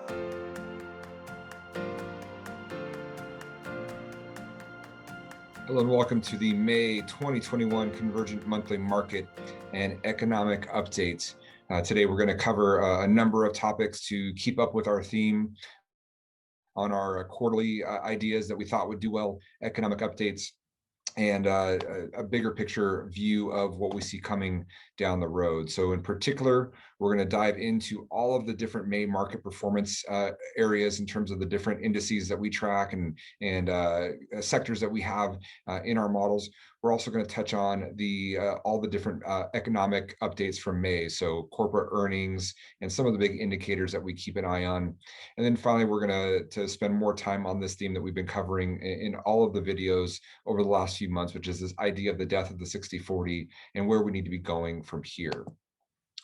Hello and welcome to the May 2021 Convergent Monthly Market and Economic Update. Today we're going to cover a number of topics to keep up with our theme on our quarterly ideas that we thought would do well, economic updates, and a bigger picture view of what we see coming down the road. So in particular, we're going to dive into all of the different May market performance areas in terms of the different indices that we track and sectors that we have in our models. We're also going to touch on all the different economic updates from May, so corporate earnings and some of the big indicators that we keep an eye on. And then finally, we're going to spend more time on this theme that we've been covering in all of the videos over the last few months, which is this idea of the death of the 60-40 and where we need to be going from here.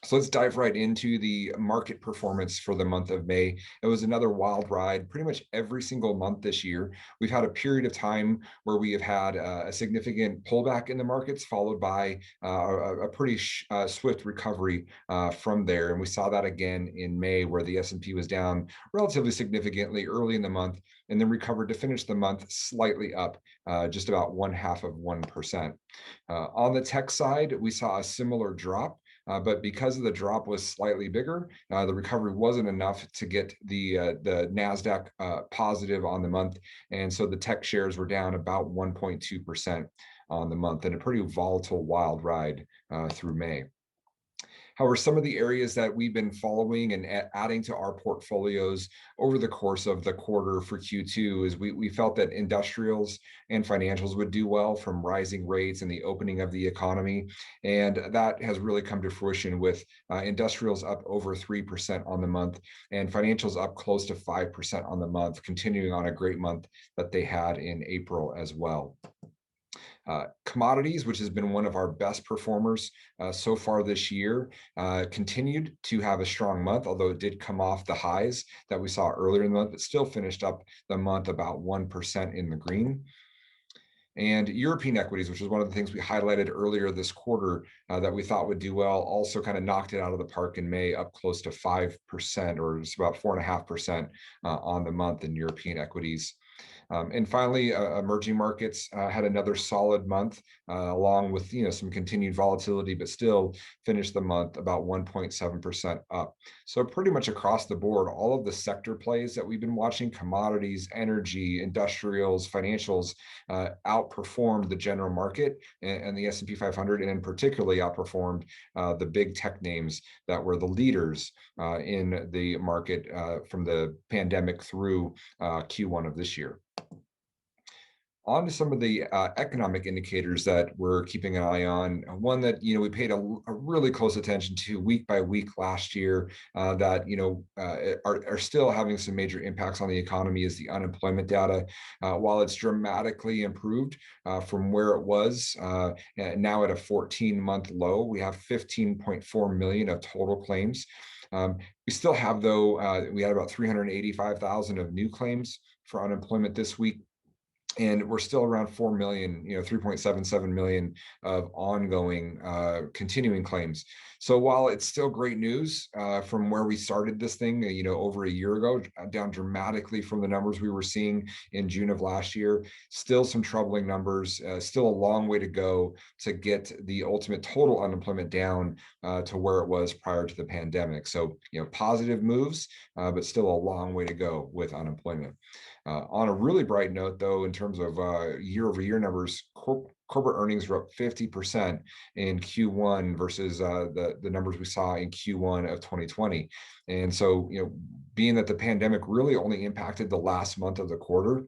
So let's dive right into the market performance for the month of May. It was another wild ride pretty much every single month this year. We've had a period of time where we have had a significant pullback in the markets, followed by a pretty swift recovery from there. And we saw that again in May, where the S&P was down relatively significantly early in the month and then recovered to finish the month slightly up, just about 0.5%. On the tech side, we saw a similar drop. But because the drop was slightly bigger, the recovery wasn't enough to get the NASDAQ positive on the month. And so the tech shares were down about 1.2% on the month, and a pretty volatile, wild ride through May. However, some of the areas that we've been following and adding to our portfolios over the course of the quarter for Q2 is we felt that industrials and financials would do well from rising rates and the opening of the economy. And that has really come to fruition with industrials up over 3% on the month and financials up close to 5% on the month, continuing on a great month that they had in April as well. Commodities, which has been one of our best performers so far this year, continued to have a strong month, although it did come off the highs that we saw earlier in the month. It still finished up the month about 1% in the green. And European equities, which is one of the things we highlighted earlier this quarter that we thought would do well, also kind of knocked it out of the park in May, up close to 5%, or just about 4.5% on the month in European equities. And finally, emerging markets had another solid month, along with some continued volatility, but still finished the month about 1.7% up. So pretty much across the board, all of the sector plays that we've been watching, commodities, energy, industrials, financials, outperformed the general market and the S&P 500, and in particularly outperformed the big tech names that were the leaders in the market from the pandemic through Q1 of this year. On to some of the economic indicators that we're keeping an eye on. One that we paid a really close attention to week by week last year that are still having some major impacts on the economy is the unemployment data. While it's dramatically improved from where it was now at a 14-month low, we have 15.4 million of total claims. We still have, though, we had about 385,000 of new claims for unemployment this week. And we're still around 4 million, 3.77 million of ongoing, continuing claims. So while it's still great news from where we started this thing, over a year ago, down dramatically from the numbers we were seeing in June of last year, still some troubling numbers, still a long way to go to get the ultimate total unemployment down to where it was prior to the pandemic. So, positive moves, but still a long way to go with unemployment. On a really bright note, though, in terms of year-over-year numbers, corporate earnings were up 50% in Q1 versus the numbers we saw in Q1 of 2020. And so, being that the pandemic really only impacted the last month of the quarter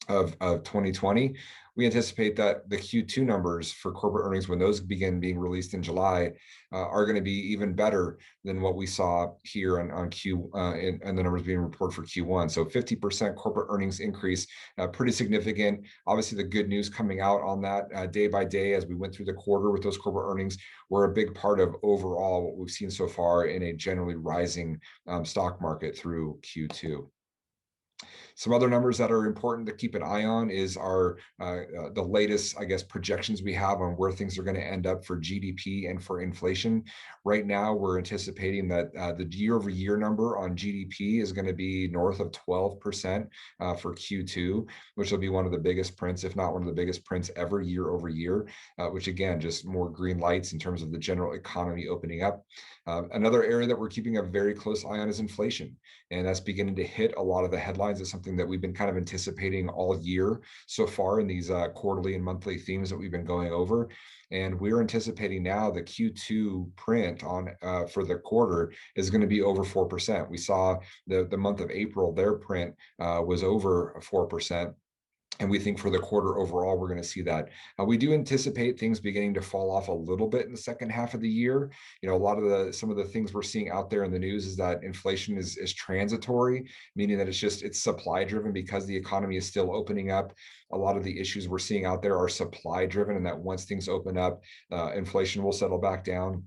of 2020, we anticipate that the Q2 numbers for corporate earnings, when those begin being released in July, are going to be even better than what we saw here on Q and the numbers being reported for Q1. So 50% corporate earnings increase, pretty significant. Obviously, the good news coming out on that day by day as we went through the quarter with those corporate earnings were a big part of overall what we've seen so far in a generally rising stock market through Q2. Some other numbers that are important to keep an eye on is the latest, I guess, projections we have on where things are going to end up for GDP and for inflation. Right now, we're anticipating that the year-over-year number on GDP is going to be north of 12% for Q2, which will be one of the biggest prints, if not one of the biggest prints ever year over year, which again, just more green lights in terms of the general economy opening up. Another area that we're keeping a very close eye on is inflation, and that's beginning to hit a lot of the headlines. It's something that we've been kind of anticipating all year so far in these quarterly and monthly themes that we've been going over. And we're anticipating now the Q2 print on for the quarter is going to be over 4%. We saw the month of April, their print was over 4%. And we think for the quarter overall, we're going to see that. We do anticipate things beginning to fall off a little bit in the second half of the year. You know, a lot of some of the things we're seeing out there in the news is that inflation is transitory, meaning that it's supply driven because the economy is still opening up. A lot of the issues we're seeing out there are supply driven, and that once things open up, inflation will settle back down.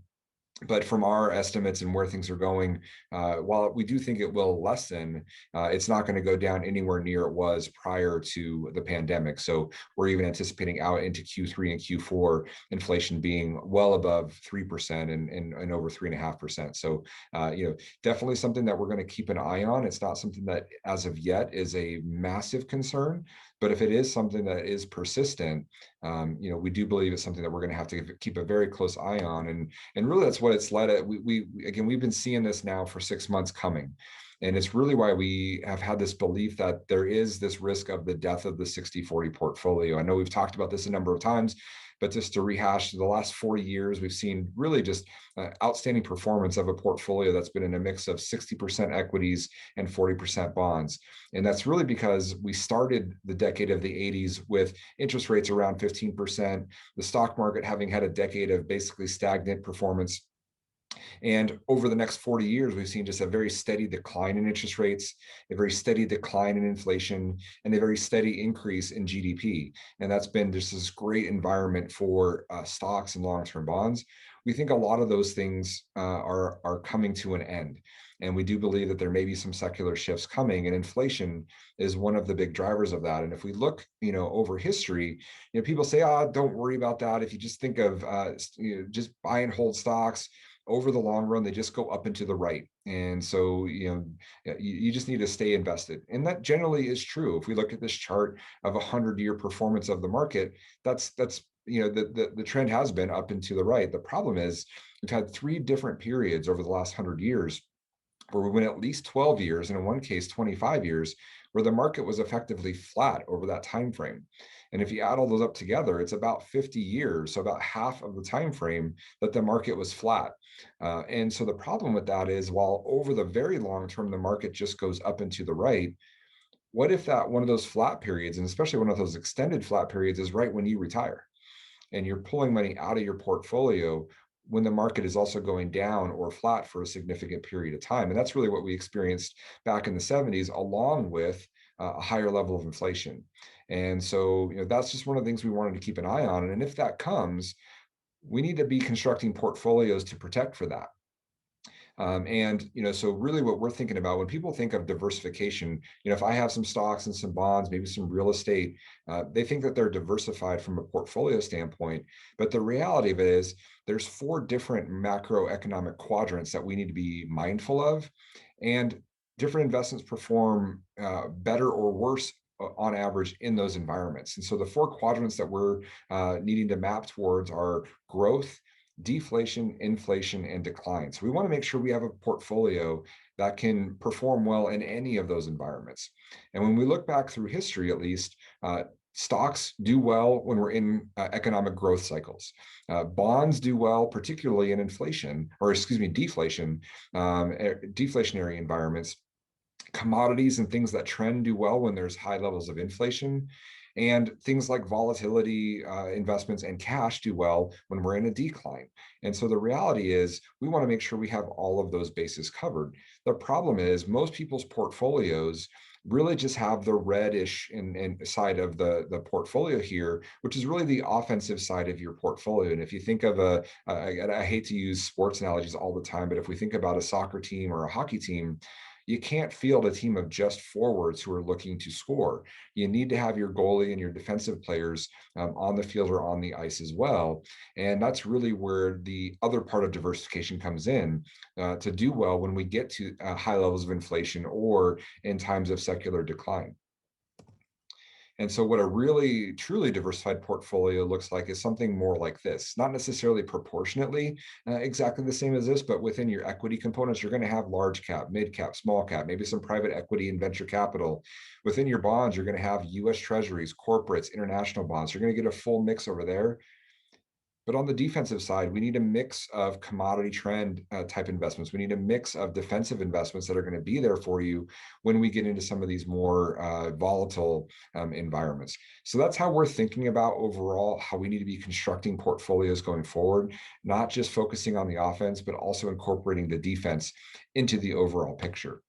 But from our estimates and where things are going, while we do think it will lessen, it's not going to go down anywhere near it was prior to the pandemic. So we're even anticipating out into Q3 and Q4 inflation being well above 3% and over 3.5%. So definitely something that we're going to keep an eye on. It's not something that as of yet is a massive concern, but if it is something that is persistent, we do believe it's something that we're going to have to keep a very close eye on. And really that's what it's led at. We've been seeing this now for 6 months coming. And it's really why we have had this belief that there is this risk of the death of the 60-40 portfolio. I know we've talked about this a number of times, but just to rehash, the last 4 years, we've seen really just outstanding performance of a portfolio that's been in a mix of 60% equities and 40% bonds. And that's really because we started the decade of the 80s with interest rates around 15%, the stock market having had a decade of basically stagnant performance. And over the next 40 years, we've seen just a very steady decline in interest rates, a very steady decline in inflation, and a very steady increase in GDP. And that's been just this great environment for stocks and long-term bonds. We think a lot of those things are coming to an end. And we do believe that there may be some secular shifts coming, and inflation is one of the big drivers of that. And if we look, over history, people say, don't worry about that. If you just think of, just buy and hold stocks, over the long run, they just go up and to the right. And so, you just need to stay invested. And that generally is true. If we look at this chart of 100-year performance of the market, that's the trend has been up and to the right. The problem is we've had 3 different periods over the last 100 years where we went at least 12 years, and in one case, 25 years, where the market was effectively flat over that time frame. And if you add all those up together, it's about 50 years, so about half of the time frame that the market was flat. And so the problem with that is, while over the very long term, the market just goes up and to the right, what if that one of those flat periods, and especially one of those extended flat periods, is right when you retire and you're pulling money out of your portfolio when the market is also going down or flat for a significant period of time? And that's really what we experienced back in the 70s, along with a higher level of inflation. And so, that's just one of the things we wanted to keep an eye on. And if that comes, we need to be constructing portfolios to protect for that. So really what we're thinking about when people think of diversification, if I have some stocks and some bonds, maybe some real estate, they think that they're diversified from a portfolio standpoint. But the reality of it is there's 4 different macroeconomic quadrants that we need to be mindful of. And different investments perform better or worse on average in those environments. And so the 4 quadrants that we're needing to map towards are growth, deflation, inflation, and decline. So we want to make sure we have a portfolio that can perform well in any of those environments. And when we look back through history, at least, stocks do well when we're in economic growth cycles. Bonds do well, particularly in deflation, deflationary environments. Commodities and things that trend do well when there's high levels of inflation. And things like volatility investments and cash do well when we're in a decline. And so the reality is we want to make sure we have all of those bases covered. The problem is most people's portfolios really just have the reddish side of the portfolio here, which is really the offensive side of your portfolio. And if you think of I hate to use sports analogies all the time, but if we think about a soccer team or a hockey team, You can't field a team of just forwards who are looking to score. You need to have your goalie and your defensive players on the field or on the ice as well. And that's really where the other part of diversification comes in to do well when we get to high levels of inflation or in times of secular decline. And so, what a really truly diversified portfolio looks like is something more like this, not necessarily proportionately exactly the same as this, but within your equity components, you're going to have large cap, mid cap, small cap, maybe some private equity and venture capital. Within your bonds, you're going to have US treasuries, corporates, international bonds. You're going to get a full mix over there. But on the defensive side, we need a mix of commodity trend type investments. We need a mix of defensive investments that are going to be there for you when we get into some of these more volatile environments. So that's how we're thinking about overall how we need to be constructing portfolios going forward, not just focusing on the offense, but also incorporating the defense into the overall picture.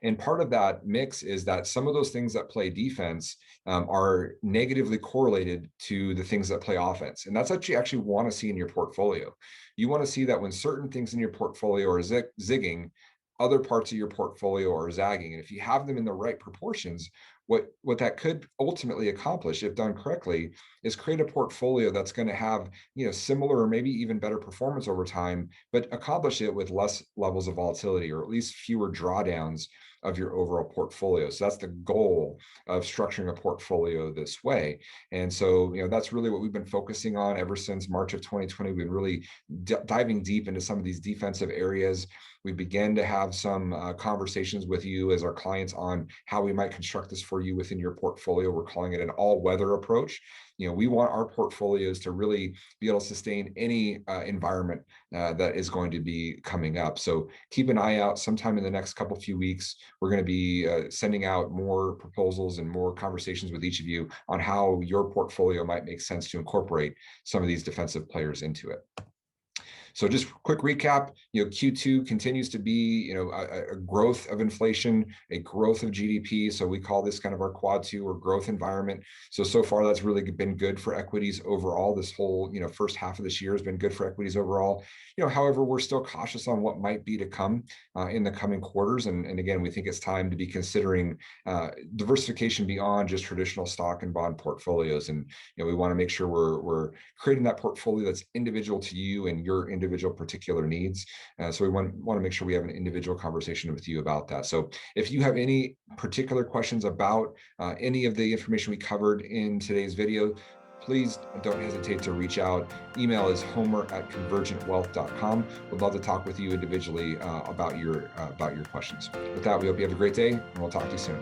And part of that mix is that some of those things that play defense are negatively correlated to the things that play offense. And that's what you actually want to see in your portfolio. You want to see that when certain things in your portfolio are zigging, other parts of your portfolio are zagging. And if you have them in the right proportions, what that could ultimately accomplish, if done correctly, is create a portfolio that's going to have similar or maybe even better performance over time, but accomplish it with less levels of volatility or at least fewer drawdowns of your overall portfolio. So that's the goal of structuring a portfolio this way. And so, that's really what we've been focusing on ever since March of 2020. We've been really diving deep into some of these defensive areas. We began to have some conversations with you as our clients on how we might construct this for you within your portfolio. We're calling it an all-weather approach. We want our portfolios to really be able to sustain any environment that is going to be coming up. So keep an eye out. Sometime in the next few weeks, we're going to be sending out more proposals and more conversations with each of you on how your portfolio might make sense to incorporate some of these defensive players into it. So just quick recap, Q2 continues to be, a growth of inflation, a growth of GDP. So we call this kind of our quad two or growth environment. So far that's really been good for equities overall. This whole, first half of this year has been good for equities overall. However, we're still cautious on what might be to come in the coming quarters. And again, we think it's time to be considering diversification beyond just traditional stock and bond portfolios. And, we want to make sure we're creating that portfolio that's individual to you and your individual particular needs. So we want to make sure we have an individual conversation with you about that. So if you have any particular questions about any of the information we covered in today's video, please don't hesitate to reach out. Email is homer@convergentwealth.com. We'd love to talk with you individually about your questions. With that, we hope you have a great day, and we'll talk to you soon.